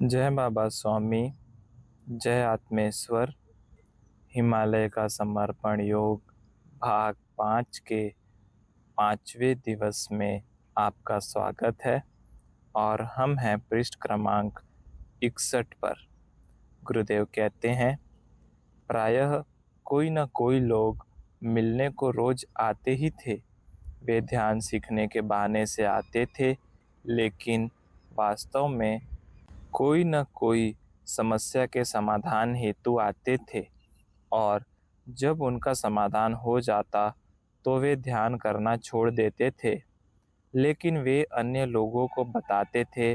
जय बाबा स्वामी, जय आत्मेश्वर। हिमालय का समर्पण योग भाग 5 के 5वें दिवस में आपका स्वागत है और हम हैं पृष्ठ क्रमांक 61 पर। गुरुदेव कहते हैं, प्रायः कोई न कोई लोग मिलने को रोज आते ही थे। वे ध्यान सीखने के बहाने से आते थे, लेकिन वास्तव में कोई न कोई समस्या के समाधान हेतु आते थे और जब उनका समाधान हो जाता तो वे ध्यान करना छोड़ देते थे। लेकिन वे अन्य लोगों को बताते थे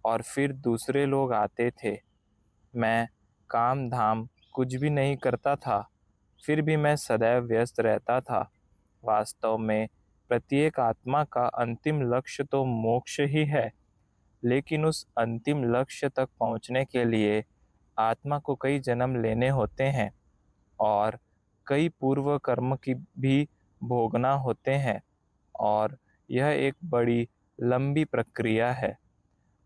और फिर दूसरे लोग आते थे। मैं काम धाम कुछ भी नहीं करता था, फिर भी मैं सदैव व्यस्त रहता था। वास्तव में प्रत्येक आत्मा का अंतिम लक्ष्य तो मोक्ष ही है, लेकिन उस अंतिम लक्ष्य तक पहुंचने के लिए आत्मा को कई जन्म लेने होते हैं और कई पूर्व कर्म की भी भोगना होते हैं, और यह एक बड़ी लंबी प्रक्रिया है।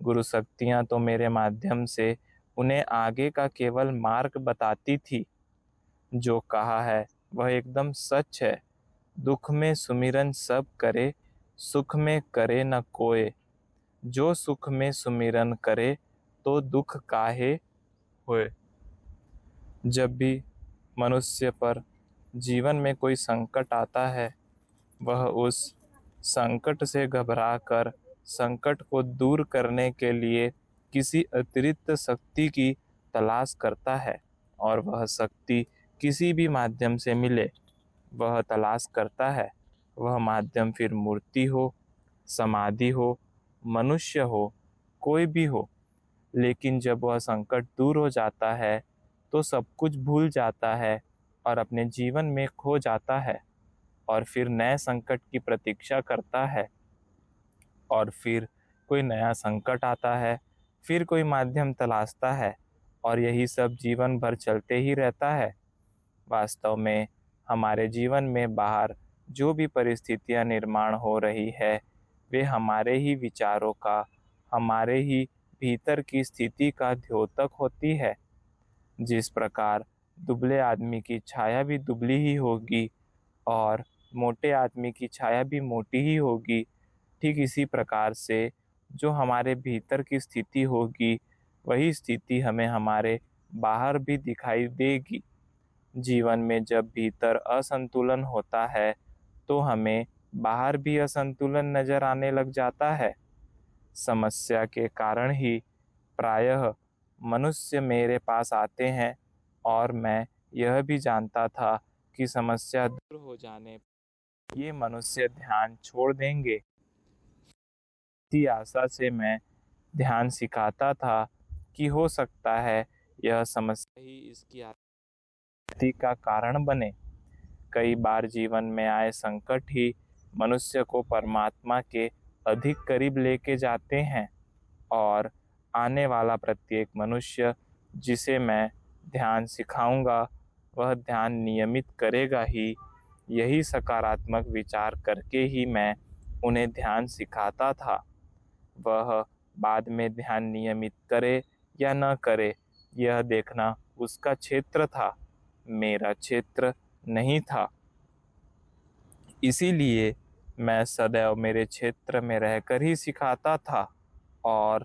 गुरु शक्तियाँ तो मेरे माध्यम से उन्हें आगे का केवल मार्ग बताती थी। जो कहा है वह एकदम सच है। दुख में सुमिरन सब करे, सुख में करे न कोय। जो सुख में सुमिरन करे तो दुख काहे होए। जब भी मनुष्य पर जीवन में कोई संकट आता है, वह उस संकट से घबराकर संकट को दूर करने के लिए किसी अतिरिक्त शक्ति की तलाश करता है, और वह शक्ति किसी भी माध्यम से मिले वह तलाश करता है। वह माध्यम फिर मूर्ति हो, समाधि हो, मनुष्य हो, कोई भी हो। लेकिन जब वह संकट दूर हो जाता है तो सब कुछ भूल जाता है और अपने जीवन में खो जाता है, और फिर नए संकट की प्रतीक्षा करता है। और फिर कोई नया संकट आता है, फिर कोई माध्यम तलाशता है, और यही सब जीवन भर चलते ही रहता है। वास्तव में हमारे जीवन में बाहर जो भी परिस्थितियां निर्माण हो रही है, वे हमारे ही विचारों का, हमारे ही भीतर की स्थिति का द्योतक होती है। जिस प्रकार दुबले आदमी की छाया भी दुबली ही होगी और मोटे आदमी की छाया भी मोटी ही होगी, ठीक इसी प्रकार से जो हमारे भीतर की स्थिति होगी, वही स्थिति हमें हमारे बाहर भी दिखाई देगी। जीवन में जब भीतर असंतुलन होता है तो हमें बाहर भी असंतुलन नजर आने लग जाता है। समस्या के कारण ही प्रायः मनुष्य मेरे पास आते हैं, और मैं यह भी जानता था कि समस्या दूर हो जाने पर ये मनुष्य ध्यान छोड़ देंगे। इसी आशा से मैं ध्यान सिखाता था कि हो सकता है यह समस्या ही इसकी आत्महत्या का कारण बने। कई बार जीवन में आए संकट ही मनुष्य को परमात्मा के अधिक करीब लेके जाते हैं, और आने वाला प्रत्येक मनुष्य जिसे मैं ध्यान सिखाऊंगा वह ध्यान नियमित करेगा ही। यही सकारात्मक विचार करके ही मैं उन्हें ध्यान सिखाता था। वह बाद में ध्यान नियमित करे या न करे, यह देखना उसका क्षेत्र था, मेरा क्षेत्र नहीं था। इसीलिए मैं सदैव मेरे क्षेत्र में रहकर ही सिखाता था और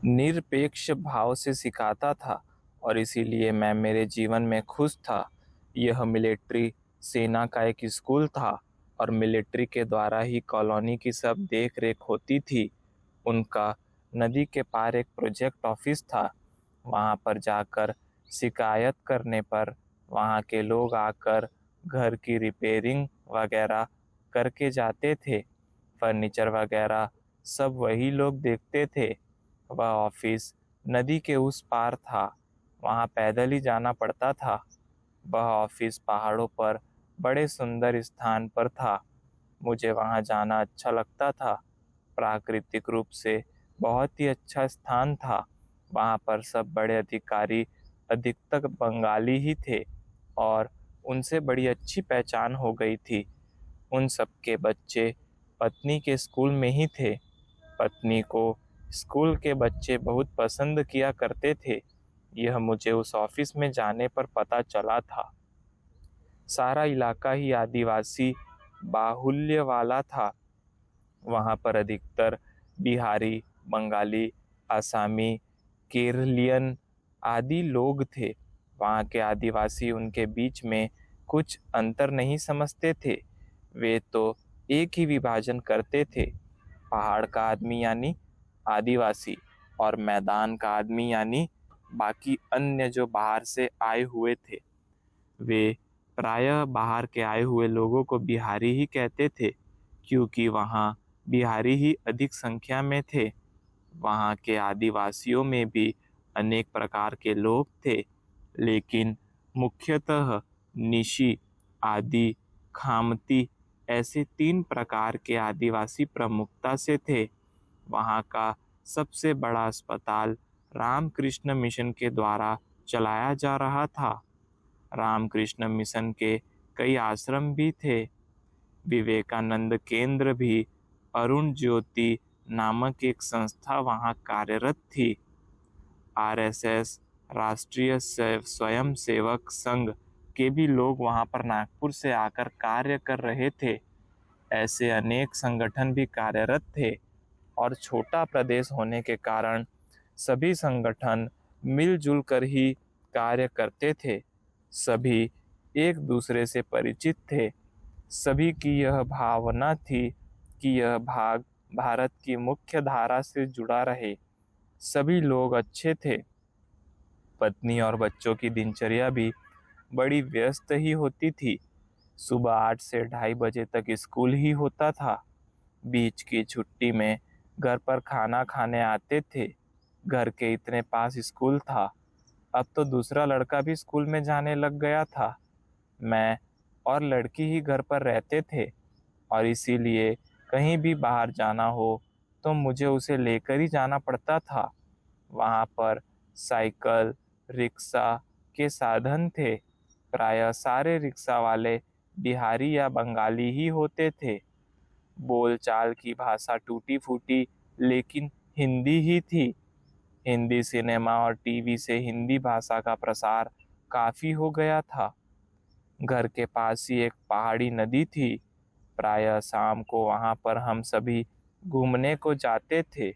निरपेक्ष भाव से सिखाता था, और इसीलिए मैं मेरे जीवन में खुश था। यह मिलिट्री सेना का एक स्कूल था, और मिलिट्री के द्वारा ही कॉलोनी की सब देख रेख होती थी। उनका नदी के पार एक प्रोजेक्ट ऑफिस था। वहाँ पर जाकर शिकायत करने पर वहाँ के लोग आकर घर की रिपेयरिंग वगैरह करके जाते थे। फर्नीचर वगैरह सब वही लोग देखते थे। वह ऑफिस नदी के उस पार था, वहाँ पैदल ही जाना पड़ता था। वह ऑफिस पहाड़ों पर बड़े सुंदर स्थान पर था। मुझे वहाँ जाना अच्छा लगता था। प्राकृतिक रूप से बहुत ही अच्छा स्थान था। वहाँ पर सब बड़े अधिकारी अधिकतर बंगाली ही थे, और उनसे बड़ी अच्छी पहचान हो गई थी। उन सबके बच्चे पत्नी के स्कूल में ही थे। पत्नी को स्कूल के बच्चे बहुत पसंद किया करते थे। यह मुझे उस ऑफिस में जाने पर पता चला था। सारा इलाका ही आदिवासी बाहुल्य वाला था। वहाँ पर अधिकतर बिहारी, बंगाली, आसामी, केरलियन आदि लोग थे। वहाँ के आदिवासी उनके बीच में कुछ अंतर नहीं समझते थे। वे तो एक ही विभाजन करते थे, पहाड़ का आदमी यानी आदिवासी और मैदान का आदमी यानी बाकी अन्य जो बाहर से आए हुए थे। वे प्रायः बाहर के आए हुए लोगों को बिहारी ही कहते थे, क्योंकि वहाँ बिहारी ही अधिक संख्या में थे। वहाँ के आदिवासियों में भी अनेक प्रकार के लोग थे, लेकिन मुख्यतः निशी, आदि, खामती ऐसे 3 प्रकार के आदिवासी प्रमुखता से थे। वहाँ का सबसे बड़ा अस्पताल रामकृष्ण मिशन के द्वारा चलाया जा रहा था। रामकृष्ण मिशन के कई आश्रम भी थे। विवेकानंद केंद्र भी, अरुण ज्योति नामक एक संस्था वहाँ कार्यरत थी। आरएसएस, राष्ट्रीय स्वयंसेवक संघ के भी लोग वहाँ पर नागपुर से आकर कार्य कर रहे थे। ऐसे अनेक संगठन भी कार्यरत थे और छोटा प्रदेश होने के कारण सभी संगठन मिलजुल कर ही कार्य करते थे। सभी एक दूसरे से परिचित थे। सभी की यह भावना थी कि यह भाग भारत की मुख्य धारा से जुड़ा रहे। सभी लोग अच्छे थे। पत्नी और बच्चों की दिनचर्या भी बड़ी व्यस्त ही होती थी। सुबह 8 से 2:30 बजे तक स्कूल ही होता था। बीच की छुट्टी में घर पर खाना खाने आते थे। घर के इतने पास स्कूल था। अब तो दूसरा लड़का भी स्कूल में जाने लग गया था। मैं और लड़की ही घर पर रहते थे और इसीलिए कहीं भी बाहर जाना हो तो मुझे उसे लेकर ही जाना पड़ता था। वहाँ पर साइकिल, रिक्शा के साधन थे। प्रायः सारे रिक्शा वाले बिहारी या बंगाली ही होते थे। बोलचाल की भाषा टूटी फूटी लेकिन हिंदी ही थी। हिंदी सिनेमा और टीवी से हिंदी भाषा का प्रसार काफ़ी हो गया था। घर के पास ही एक पहाड़ी नदी थी। प्रायः शाम को वहाँ पर हम सभी घूमने को जाते थे।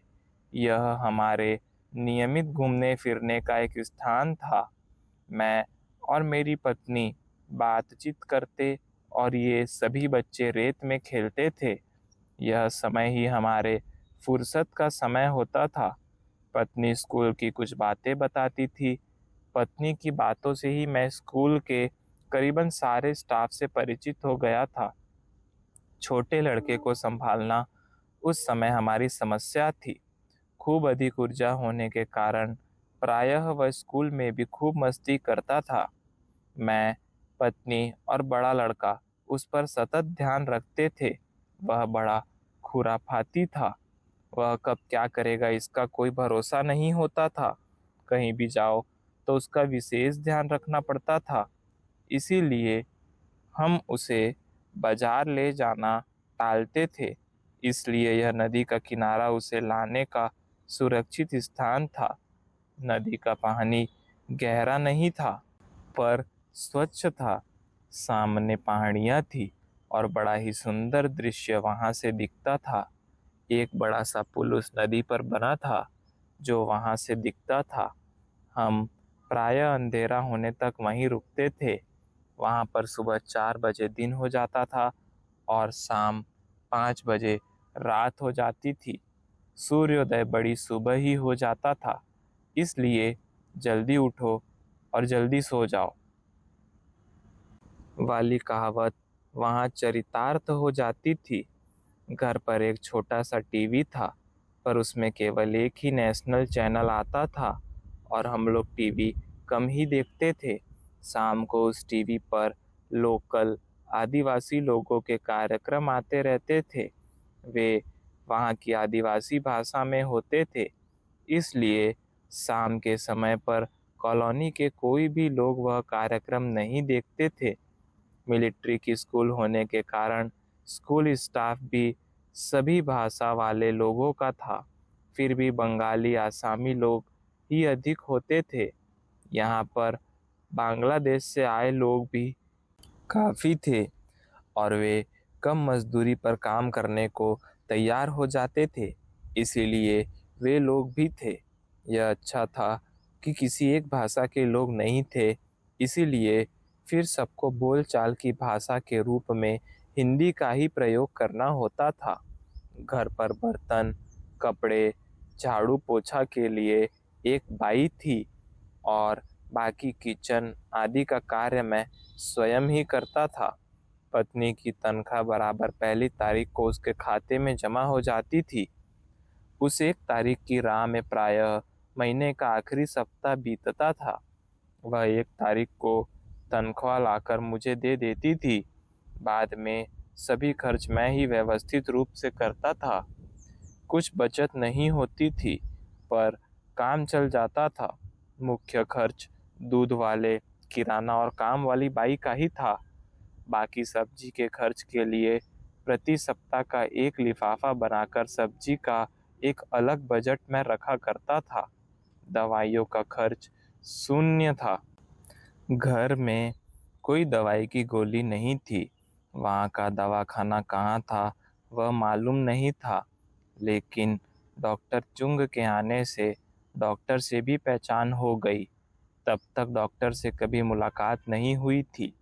यह हमारे नियमित घूमने फिरने का एक स्थान था। मैं और मेरी पत्नी बातचीत करते और ये सभी बच्चे रेत में खेलते थे। यह समय ही हमारे फुर्सत का समय होता था। पत्नी स्कूल की कुछ बातें बताती थी। पत्नी की बातों से ही मैं स्कूल के करीबन सारे स्टाफ से परिचित हो गया था। छोटे लड़के को संभालना उस समय हमारी समस्या थी। खूब अधिक ऊर्जा होने के कारण प्रायः वह स्कूल में भी खूब मस्ती करता था। मैं, पत्नी और बड़ा लड़का उस पर सतत ध्यान रखते थे। वह बड़ा खुराफाती था। वह कब क्या करेगा इसका कोई भरोसा नहीं होता था। कहीं भी जाओ तो उसका विशेष ध्यान रखना पड़ता था। इसीलिए हम उसे बाजार ले जाना टालते थे। इसलिए यह नदी का किनारा उसे लाने का सुरक्षित स्थान था। नदी का पानी गहरा नहीं था पर स्वच्छ था। सामने पहाड़ियाँ थी और बड़ा ही सुंदर दृश्य वहाँ से दिखता था। एक बड़ा सा पुल उस नदी पर बना था जो वहाँ से दिखता था। हम प्रायः अंधेरा होने तक वहीं रुकते थे। वहाँ पर सुबह 4 बजे दिन हो जाता था और शाम 5 बजे रात हो जाती थी। सूर्योदय बड़ी सुबह ही हो जाता था। इसलिए जल्दी उठो और जल्दी सो जाओ वाली कहावत वहाँ चरितार्थ हो जाती थी। घर पर एक छोटा सा टीवी था पर उसमें केवल एक ही नेशनल चैनल आता था और हम लोग टीवी कम ही देखते थे। शाम को उस टीवी पर लोकल आदिवासी लोगों के कार्यक्रम आते रहते थे। वे वहाँ की आदिवासी भाषा में होते थे। इसलिए शाम के समय पर कॉलोनी के कोई भी लोग वह कार्यक्रम नहीं देखते थे। मिलिट्री की स्कूल होने के कारण स्कूल स्टाफ भी सभी भाषा वाले लोगों का था। फिर भी बंगाली आसामी लोग ही अधिक होते थे। यहाँ पर बांग्लादेश से आए लोग भी काफ़ी थे और वे कम मजदूरी पर काम करने को तैयार हो जाते थे, इसीलिए वे लोग भी थे। यह अच्छा था कि किसी एक भाषा के लोग नहीं थे, इसीलिए फिर सबको बोलचाल की भाषा के रूप में हिंदी का ही प्रयोग करना होता था। घर पर बर्तन, कपड़े, झाड़ू पोछा के लिए एक बाई थी और बाकी किचन आदि का कार्य मैं स्वयं ही करता था। पत्नी की तनख्वाह बराबर पहली तारीख को उसके खाते में जमा हो जाती थी। उस एक तारीख की राह में प्रायः महीने का आखिरी सप्ताह बीतता था। वह एक तारीख को तनख्वाह लाकर मुझे दे देती थी। बाद में सभी खर्च मैं ही व्यवस्थित रूप से करता था। कुछ बचत नहीं होती थी, पर काम चल जाता था। मुख्य खर्च दूध वाले, किराना और काम वाली बाई का ही था। बाकी सब्जी के खर्च के लिए प्रति सप्ताह का एक लिफाफा बनाकर सब्जी का एक अलग बजट में रखा करता था। दवाइयों का खर्च शून्य था। घर में कोई दवाई की गोली नहीं थी। वहाँ का दवाखाना कहाँ था वह मालूम नहीं था, लेकिन डॉक्टर चुंग के आने से डॉक्टर से भी पहचान हो गई। तब तक डॉक्टर से कभी मुलाकात नहीं हुई थी।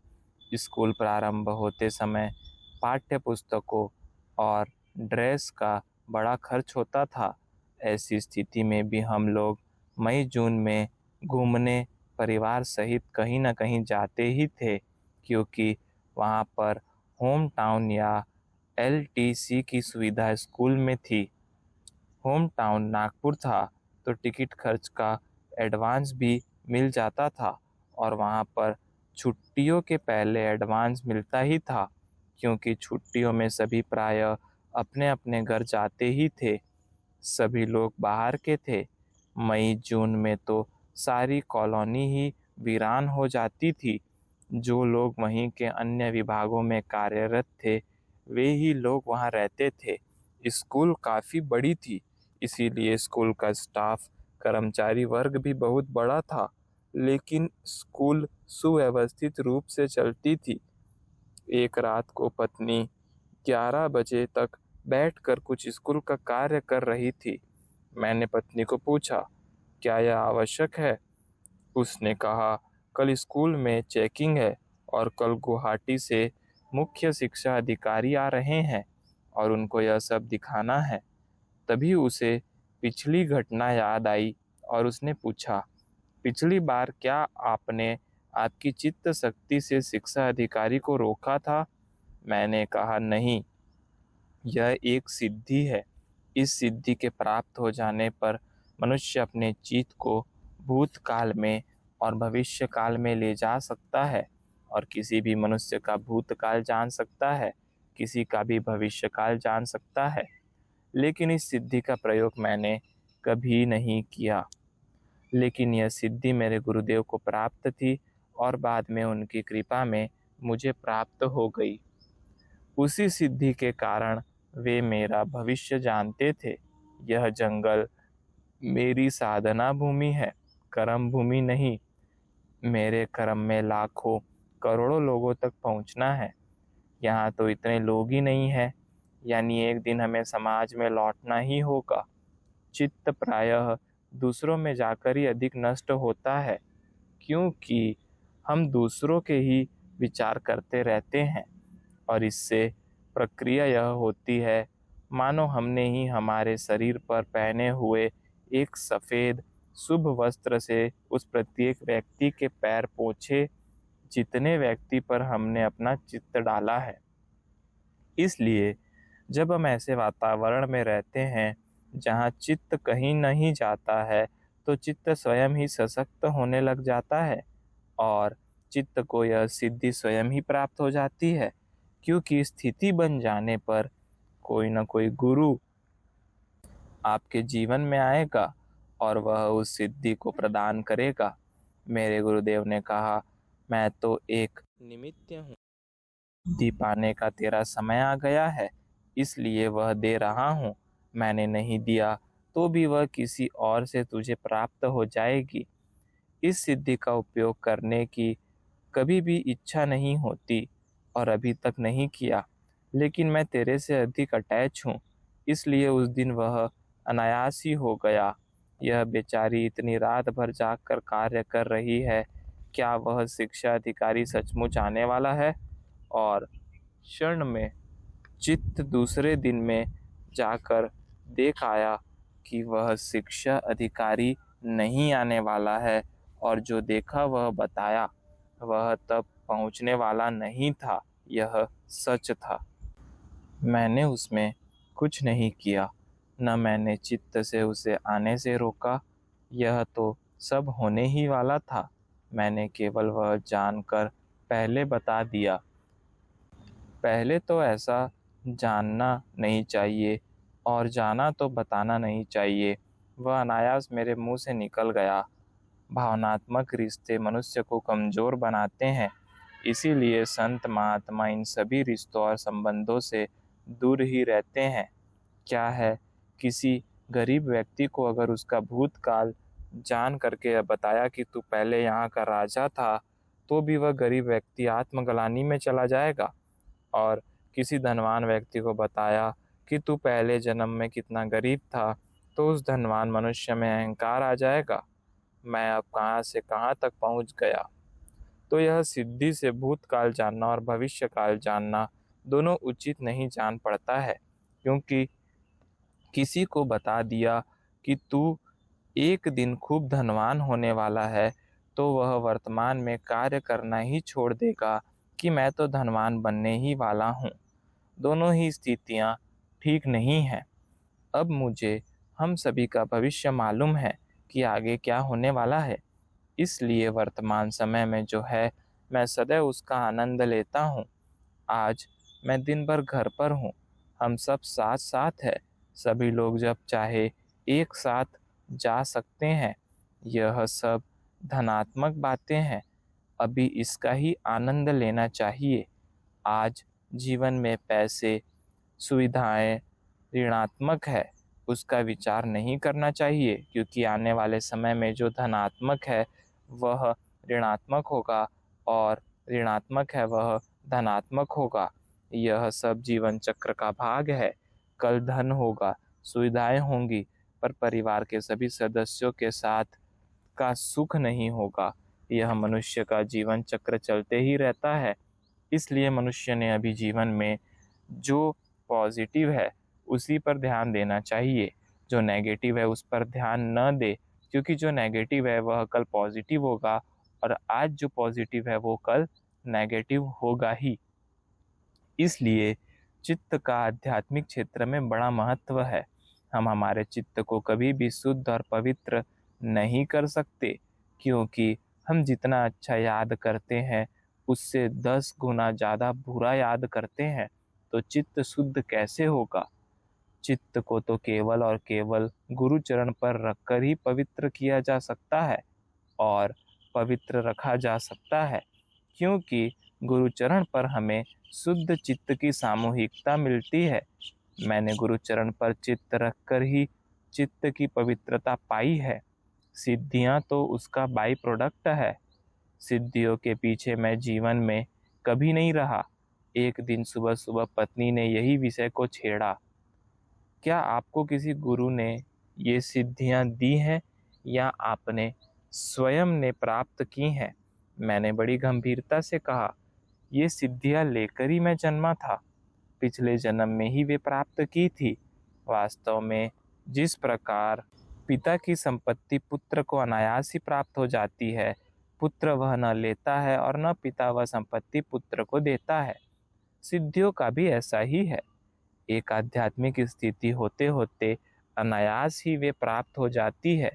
स्कूल प्रारंभ होते समय पाठ्य पुस्तकों और ड्रेस का बड़ा खर्च होता था। ऐसी स्थिति में भी हम लोग मई जून में घूमने परिवार सहित कहीं न कहीं जाते ही थे, क्योंकि वहाँ पर होम टाउन या LTC की सुविधा स्कूल में थी। होम टाउन नागपुर था तो टिकट खर्च का एडवांस भी मिल जाता था और वहाँ पर छुट्टियों के पहले एडवांस मिलता ही था, क्योंकि छुट्टियों में सभी प्रायः अपने अपने घर जाते ही थे। सभी लोग बाहर के थे। मई जून में तो सारी कॉलोनी ही वीरान हो जाती थी। जो लोग वहीं के अन्य विभागों में कार्यरत थे वे ही लोग वहाँ रहते थे। स्कूल काफ़ी बड़ी थी, इसीलिए स्कूल का स्टाफ कर्मचारी वर्ग भी बहुत बड़ा था, लेकिन स्कूल सुव्यवस्थित रूप से चलती थी। एक रात को पत्नी 11 बजे तक बैठकर कुछ स्कूल का कार्य कर रही थी। मैंने पत्नी को पूछा, क्या यह आवश्यक है? उसने कहा, कल स्कूल में चेकिंग है और कल गुवाहाटी से मुख्य शिक्षा अधिकारी आ रहे हैं और उनको यह सब दिखाना है। तभी उसे पिछली घटना याद आई और उसने पूछा, पिछली बार क्या आपने आपकी चित्त शक्ति से शिक्षा अधिकारी को रोका था? मैंने कहा, नहीं, यह एक सिद्धि है। इस सिद्धि के प्राप्त हो जाने पर मनुष्य अपने चित्त को भूतकाल में और भविष्य काल में ले जा सकता है और किसी भी मनुष्य का भूतकाल जान सकता है, किसी का भी भविष्य काल जान सकता है। लेकिन इस सिद्धि का प्रयोग मैंने कभी नहीं किया। लेकिन यह सिद्धि मेरे गुरुदेव को प्राप्त थी और बाद में उनकी कृपा में मुझे प्राप्त हो गई। उसी सिद्धि के कारण वे मेरा भविष्य जानते थे। यह जंगल मेरी साधना भूमि है, कर्म भूमि नहीं। मेरे कर्म में लाखों करोड़ों लोगों तक पहुंचना है। यहाँ तो इतने लोग ही नहीं हैं, यानी एक दिन हमें समाज में लौटना ही होगा। चित्त प्रायः दूसरों में जाकर ही अधिक नष्ट होता है, क्योंकि हम दूसरों के ही विचार करते रहते हैं और इससे प्रक्रिया यह होती है मानो हमने ही हमारे शरीर पर पहने हुए एक सफ़ेद शुभ वस्त्र से उस प्रत्येक व्यक्ति के पैर पोंछे जितने व्यक्ति पर हमने अपना चित्त डाला है। इसलिए जब हम ऐसे वातावरण में रहते हैं जहाँ चित्त कहीं नहीं जाता है तो चित्त स्वयं ही सशक्त होने लग जाता है और चित्त को यह सिद्धि स्वयं ही प्राप्त हो जाती है, क्योंकि स्थिति बन जाने पर कोई न कोई गुरु आपके जीवन में आएगा और वह उस सिद्धि को प्रदान करेगा। मेरे गुरुदेव ने कहा, मैं तो एक निमित्त हूँ, सिद्धि पाने का तेरा समय आ गया है, इसलिए वह दे रहा हूँ। मैंने नहीं दिया तो भी वह किसी और से तुझे प्राप्त हो जाएगी। इस सिद्धि का उपयोग करने की कभी भी इच्छा नहीं होती और अभी तक नहीं किया, लेकिन मैं तेरे से अधिक अटैच हूँ, इसलिए उस दिन वह अनायास ही हो गया। यह बेचारी इतनी रात भर जागकर कार्य कर रही है, क्या वह शिक्षा अधिकारी सचमुच आने वाला है? और क्षण में चित्त दूसरे दिन में जाकर देख आया कि वह शिक्षा अधिकारी नहीं आने वाला है, और जो देखा वह बताया, वह तब पहुंचने वाला नहीं था। यह सच था। मैंने उसमें कुछ नहीं किया, न मैंने चित्त से उसे आने से रोका। यह तो सब होने ही वाला था। मैंने केवल वह जानकर पहले बता दिया। पहले तो ऐसा जानना नहीं चाहिए और जाना तो बताना नहीं चाहिए। वह अनायास मेरे मुंह से निकल गया। भावनात्मक रिश्ते मनुष्य को कमज़ोर बनाते हैं, इसीलिए संत महात्मा इन सभी रिश्तों और संबंधों से दूर ही रहते हैं। क्या है, किसी गरीब व्यक्ति को अगर उसका भूतकाल जान करके बताया कि तू पहले यहाँ का राजा था, तो भी वह गरीब व्यक्ति आत्मग्लानि में चला जाएगा। और किसी धनवान व्यक्ति को बताया कि तू पहले जन्म में कितना गरीब था, तो उस धनवान मनुष्य में अहंकार आ जाएगा, मैं अब कहाँ से कहाँ तक पहुँच गया। तो यह सिद्धि से भूतकाल जानना और भविष्य काल जानना दोनों उचित नहीं जान पड़ता है, क्योंकि किसी को बता दिया कि तू एक दिन खूब धनवान होने वाला है, तो वह वर्तमान में कार्य करना ही छोड़ देगा कि मैं तो धनवान बनने ही वाला हूँ। दोनों ही स्थितियाँ ठीक नहीं हैं। अब मुझे हम सभी का भविष्य मालूम है कि आगे क्या होने वाला है, इसलिए वर्तमान समय में जो है मैं सदैव उसका आनंद लेता हूँ। आज मैं दिन भर घर पर हूँ, हम सब साथ साथ है, सभी लोग जब चाहे एक साथ जा सकते हैं। यह सब धनात्मक बातें हैं, अभी इसका ही आनंद लेना चाहिए। आज जीवन में पैसे, सुविधाएं ऋणात्मक है, उसका विचार नहीं करना चाहिए, क्योंकि आने वाले समय में जो धनात्मक है वह ऋणात्मक होगा और ऋणात्मक है वह धनात्मक होगा। यह सब जीवन चक्र का भाग है। कल धन होगा, सुविधाएं होंगी, पर परिवार के सभी सदस्यों के साथ का सुख नहीं होगा। यह मनुष्य का जीवन चक्र चलते ही रहता है। इसलिए मनुष्य ने अभी जीवन में जो पॉजिटिव है उसी पर ध्यान देना चाहिए, जो नेगेटिव है उस पर ध्यान न दे, क्योंकि जो नेगेटिव है वह कल पॉजिटिव होगा और आज जो पॉजिटिव है वो कल नेगेटिव होगा ही। इसलिए चित्त का आध्यात्मिक क्षेत्र में बड़ा महत्व है। हम हमारे चित्त को कभी भी शुद्ध और पवित्र नहीं कर सकते, क्योंकि हम जितना अच्छा याद करते हैं उससे 10 गुना ज़्यादा बुरा याद करते हैं, तो चित्त शुद्ध कैसे होगा। चित्त को तो केवल और केवल गुरु चरण पर रखकर ही पवित्र किया जा सकता है और पवित्र रखा जा सकता है, क्योंकि गुरु चरण पर हमें शुद्ध चित्त की सामूहिकता मिलती है। मैंने गुरु चरण पर चित्त रखकर ही चित्त की पवित्रता पाई है। सिद्धियां तो उसका बाई प्रोडक्ट है। सिद्धियों के पीछे मैं जीवन में कभी नहीं रहा। एक दिन सुबह सुबह पत्नी ने यही विषय को छेड़ा, क्या आपको किसी गुरु ने ये सिद्धियां दी हैं या आपने स्वयं ने प्राप्त की हैं? मैंने बड़ी गंभीरता से कहा, ये सिद्धियां लेकर ही मैं जन्मा था, पिछले जन्म में ही वे प्राप्त की थी। वास्तव में जिस प्रकार पिता की संपत्ति पुत्र को अनायास ही प्राप्त हो जाती है, पुत्र वह न लेता है और न पिता वह संपत्ति पुत्र को देता है, सिद्धियों का भी ऐसा ही है। एक आध्यात्मिक स्थिति होते होते अनायास ही वे प्राप्त हो जाती है।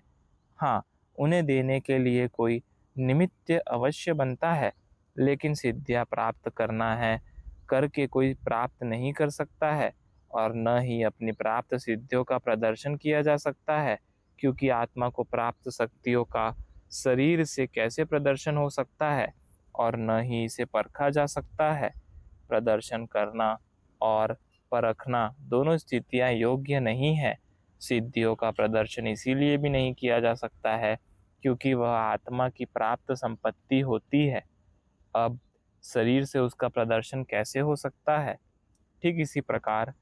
हाँ, उन्हें देने के लिए कोई निमित्त अवश्य बनता है, लेकिन सिद्धियां प्राप्त करना है करके कोई प्राप्त नहीं कर सकता है, और न ही अपनी प्राप्त सिद्धियों का प्रदर्शन किया जा सकता है, क्योंकि आत्मा को प्राप्त शक्तियों का शरीर से कैसे प्रदर्शन हो सकता है और न ही इसे परखा जा सकता है। प्रदर्शन करना और परखना दोनों स्थितियां योग्य नहीं है। सिद्धियों का प्रदर्शन इसीलिए भी नहीं किया जा सकता है क्योंकि वह आत्मा की प्राप्त संपत्ति होती है। अब शरीर से उसका प्रदर्शन कैसे हो सकता है? ठीक इसी प्रकार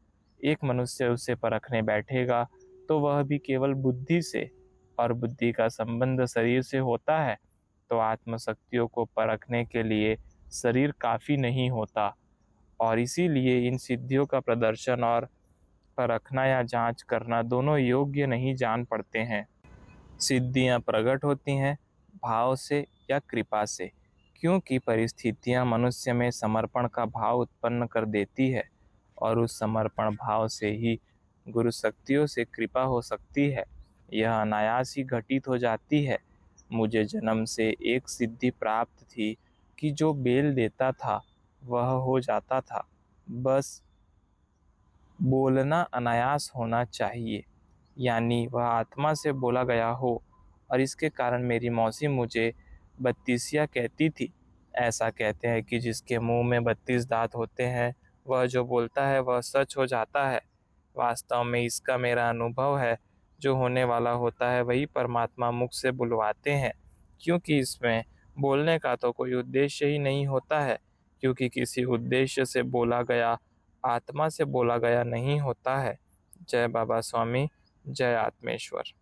एक मनुष्य उसे परखने बैठेगा तो वह भी केवल बुद्धि से, और बुद्धि का संबंध शरीर से होता है, तो आत्मशक्तियों को परखने के लिए शरीर काफी नहीं होता, और इसीलिए इन सिद्धियों का प्रदर्शन और परखना या जांच करना दोनों योग्य नहीं जान पड़ते हैं। सिद्धियां प्रकट होती हैं भाव से या कृपा से, क्योंकि परिस्थितियां मनुष्य में समर्पण का भाव उत्पन्न कर देती है, और उस समर्पण भाव से ही गुरु शक्तियों से कृपा हो सकती है। यह अनायास ही घटित हो जाती है। मुझे जन्म से एक सिद्धि प्राप्त थी कि जो बेल देता था वह हो जाता था। बस बोलना अनायास होना चाहिए, यानी वह आत्मा से बोला गया हो, और इसके कारण मेरी मौसी मुझे बत्तीसिया कहती थी। ऐसा कहते हैं कि जिसके मुंह में 32 दांत होते हैं वह जो बोलता है वह सच हो जाता है। वास्तव में इसका मेरा अनुभव है, जो होने वाला होता है वही परमात्मा मुख से बुलवाते हैं, क्योंकि इसमें बोलने का तो कोई उद्देश्य ही नहीं होता है, क्योंकि किसी उद्देश्य से बोला गया आत्मा से बोला गया नहीं होता है। जय बाबा स्वामी, जय आत्मेश्वर।